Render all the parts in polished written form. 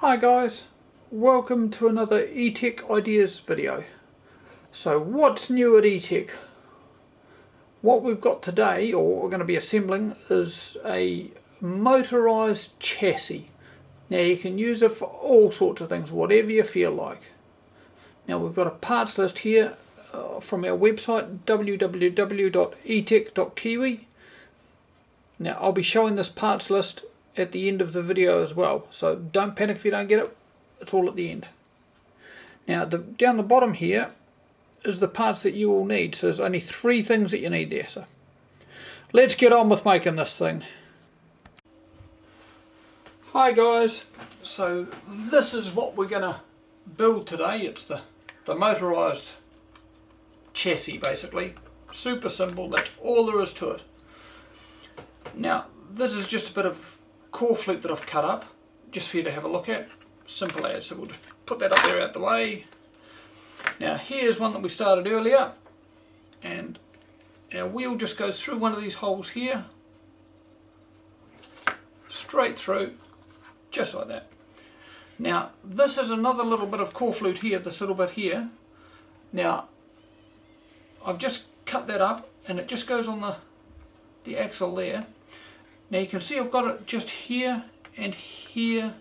Hi guys, welcome to another etech ideas video. So what's new at etech? What we've got today, or what we're going to be assembling, is a motorised chassis. Now you can use it for all sorts of things, whatever you feel like. Now we've got a parts list here from our website www.etech.kiwi. Now I'll be showing this parts list at the end of the video as well, so don't panic if you don't get it, it's all at the end. Now down the bottom here is the parts that you will need, so there's only 3 things that you need there. So let's get on with making this thing. Hi guys, so this is what we're going to build today. It's the motorised chassis basically. Super simple, that's all there is to it. Now this is just a bit of corf lute that I've cut up just for you to have a look at. Simple as, so we'll just put that up there out the way. Now here's one that we started earlier, and our wheel just goes through one of these holes here, straight through, just like that. Now this is another little bit of corf lute here, this little bit here. Now I've just cut that up and it just goes on the axle there. Now you can see I've got it just here and here,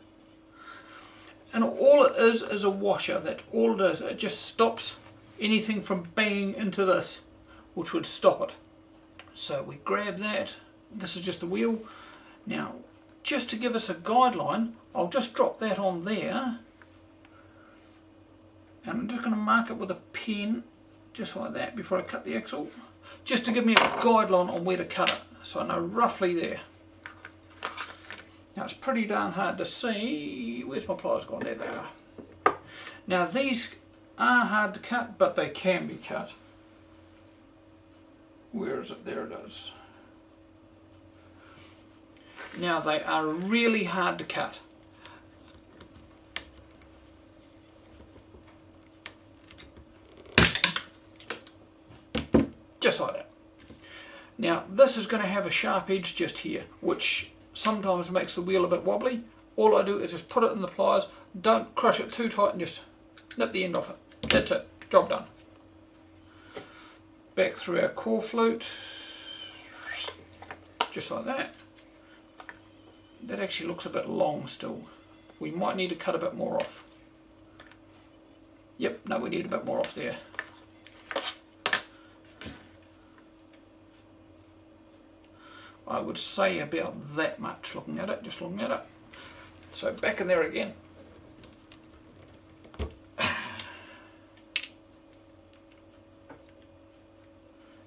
and all it is a washer. That's all it is. It just stops anything from banging into this, which would stop it. So we grab that. This is just the wheel. Now just to give us a guideline, I'll just drop that on there, and I'm just going to mark it with a pen just like that before I cut the axle, just to give me a guideline on where to cut it, so I know roughly there. Now it's pretty darn hard to see. Where's my pliers gone? There they are. Now these are hard to cut, but they can be cut. Where is it? There it is. Now they are really hard to cut. Just like that. Now this is going to have a sharp edge just here, which sometimes makes the wheel a bit wobbly. All I do is just put it in the pliers, don't crush it too tight, and just nip the end off it. That's it, job done. Back through our corf lute, just like that. That actually looks a bit long still. We might need to cut a bit more off. Yep, no, we need a bit more off there. I would say about that much, looking at it, just looking at it. So back in there again.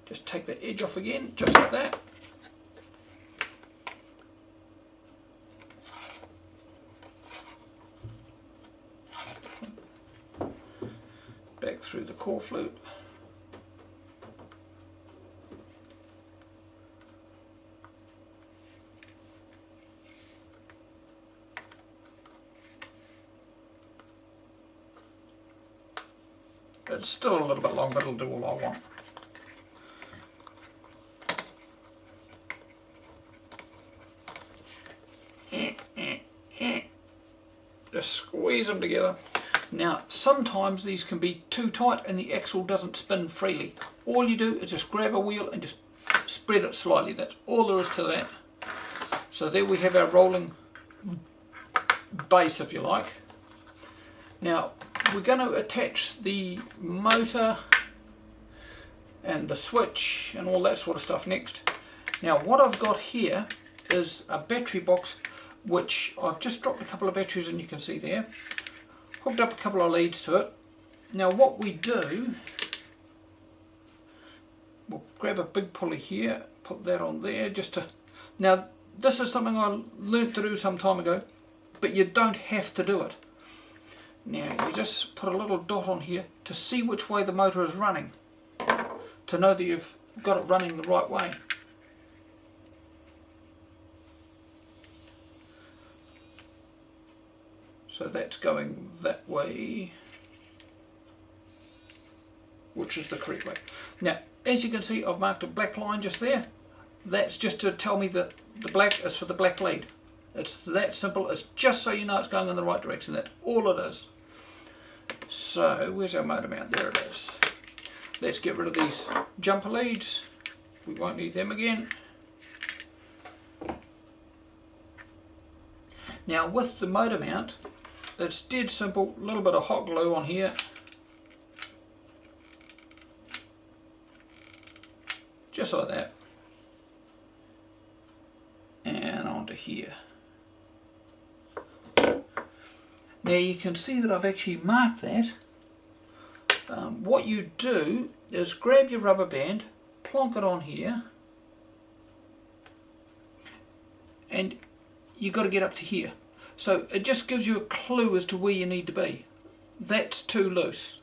Just take the edge off again, just like that. Back through the corf lute. It's still a little bit long, but it'll do all I want. Just squeeze them together. Now sometimes these can be too tight and the axle doesn't spin freely. All you do is just grab a wheel and just spread it slightly. That's all there is to that. So there we have our rolling base, if you like. Now we're going to attach the motor and the switch and all that sort of stuff next. Now what I've got here is a battery box, which I've just dropped a couple of batteries in, you can see there. Hooked up a couple of leads to it. Now what we do, we'll grab a big pulley here, put that on there just to... Now this is something I learnt to do some time ago, but you don't have to do it. Now you just put a little dot on here to see which way the motor is running, to know that you've got it running the right way. So that's going that way, which is the correct way. Now as you can see, I've marked a black line just there. That's just to tell me that the black is for the black lead. It's that simple. It's just so you know it's going in the right direction. That's all it is. So where's our motor mount? There it is. Let's get rid of these jumper leads. We won't need them again. Now with the motor mount, it's dead simple. A little bit of hot glue on here. Just like that. And onto here. Now you can see that I've actually marked that. What you do is grab your rubber band, plonk it on here, and you've got to get up to here. So it just gives you a clue as to where you need to be. That's too loose.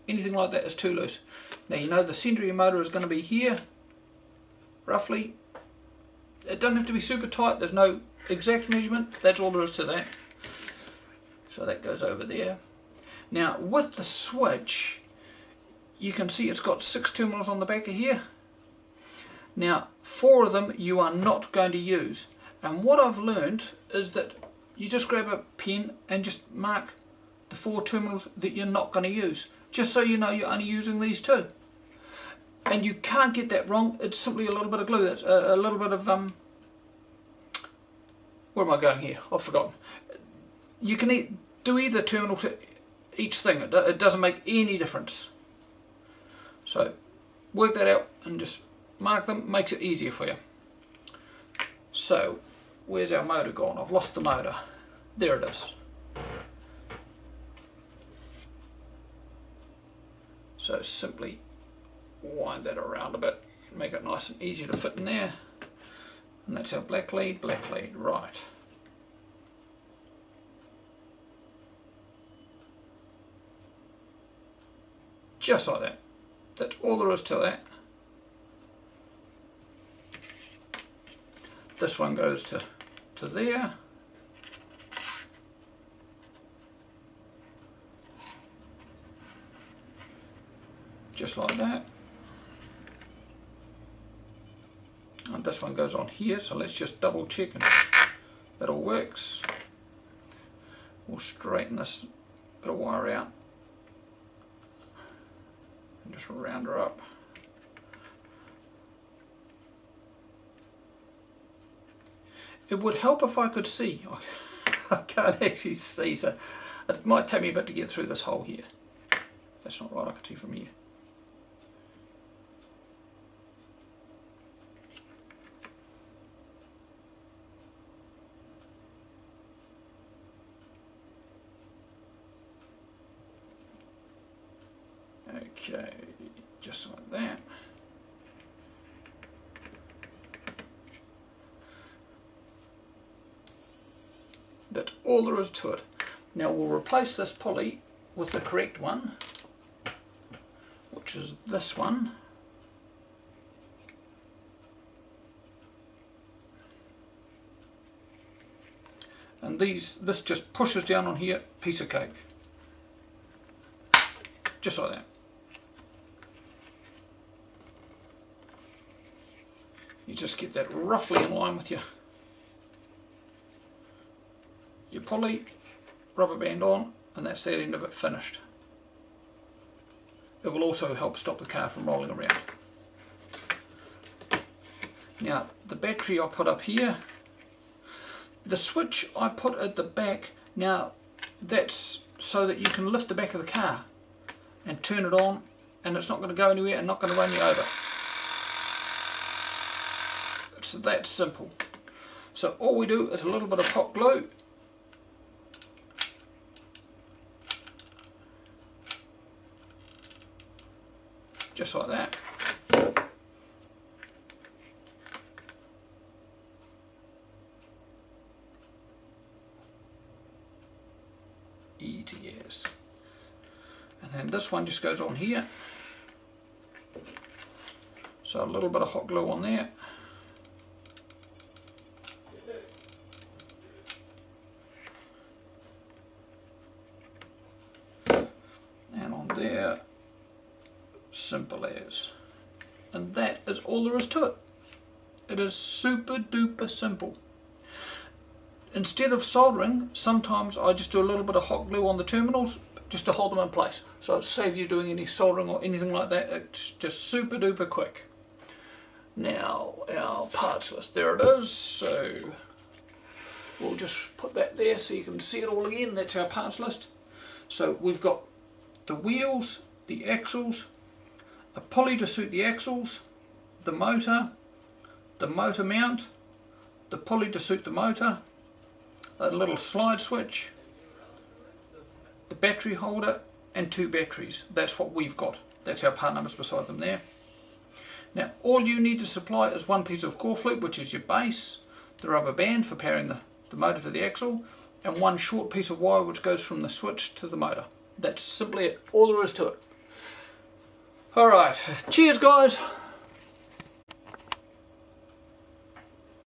Anything like that is too loose. Now you know the centre of your motor is going to be here, roughly. It doesn't have to be super tight, there's no exact measurement, that's all there is to that. So that goes over there. Now with the switch, you can see it's got 6 terminals on the back of here. Now 4 of them you are not going to use. And what I've learned is that you just grab a pen and just mark the 4 terminals that you're not going to use. Just so you know you're only using these 2. And you can't get that wrong, it's simply a little bit of glue. That's a little bit of, where am I going here? I've forgotten. You can do either terminal to each thing, it doesn't make any difference. So work that out and just mark them, makes it easier for you. So where's our motor gone? I've lost the motor. There it is. So simply wind that around a bit, make it nice and easy to fit in there. And that's our black lead, right. Just like that. That's all there is to that. This one goes to there. Just like that. And this one goes on here, so let's just double check and that all works. We'll straighten this bit of wire out and just round her up. It would help if I could see. I can't actually see, so it might take me a bit to get through this hole here. That's not right, I can see from here. Okay, just like that. That's all there is to it. Now we'll replace this pulley with the correct one, which is this one. And this just pushes down on here, piece of cake. Just like that. You just get that roughly in line with your pulley, rubber band on, and that's that end of it finished. It will also help stop the car from rolling around. Now the battery I put up here, the switch I put at the back. Now that's so that you can lift the back of the car and turn it on, and it's not going to go anywhere and not going to run you over. It's that simple. So all we do is a little bit of hot glue, just like that. ETS. And then this one just goes on here. So a little bit of hot glue on there. And on there. Simple as. And that is all there is to it. It is super duper simple. instead of soldering, sometimes I just do a little bit of hot glue on the terminals just to hold them in place. So it saves you doing any soldering or anything like that. It's just super duper quick. Now our parts list, there it is. So we'll just put that there so you can see it all again. That's our parts list. So we've got the wheels, the axles, a pulley to suit the axles, the motor mount, the pulley to suit the motor, a little slide switch, the battery holder, and 2 batteries. That's what we've got. That's our part numbers beside them there. Now all you need to supply is 1 piece of corf lute, which is your base, the rubber band for powering the motor to the axle, and 1 short piece of wire which goes from the switch to the motor. That's simply it. All there is to it. Alright, cheers guys.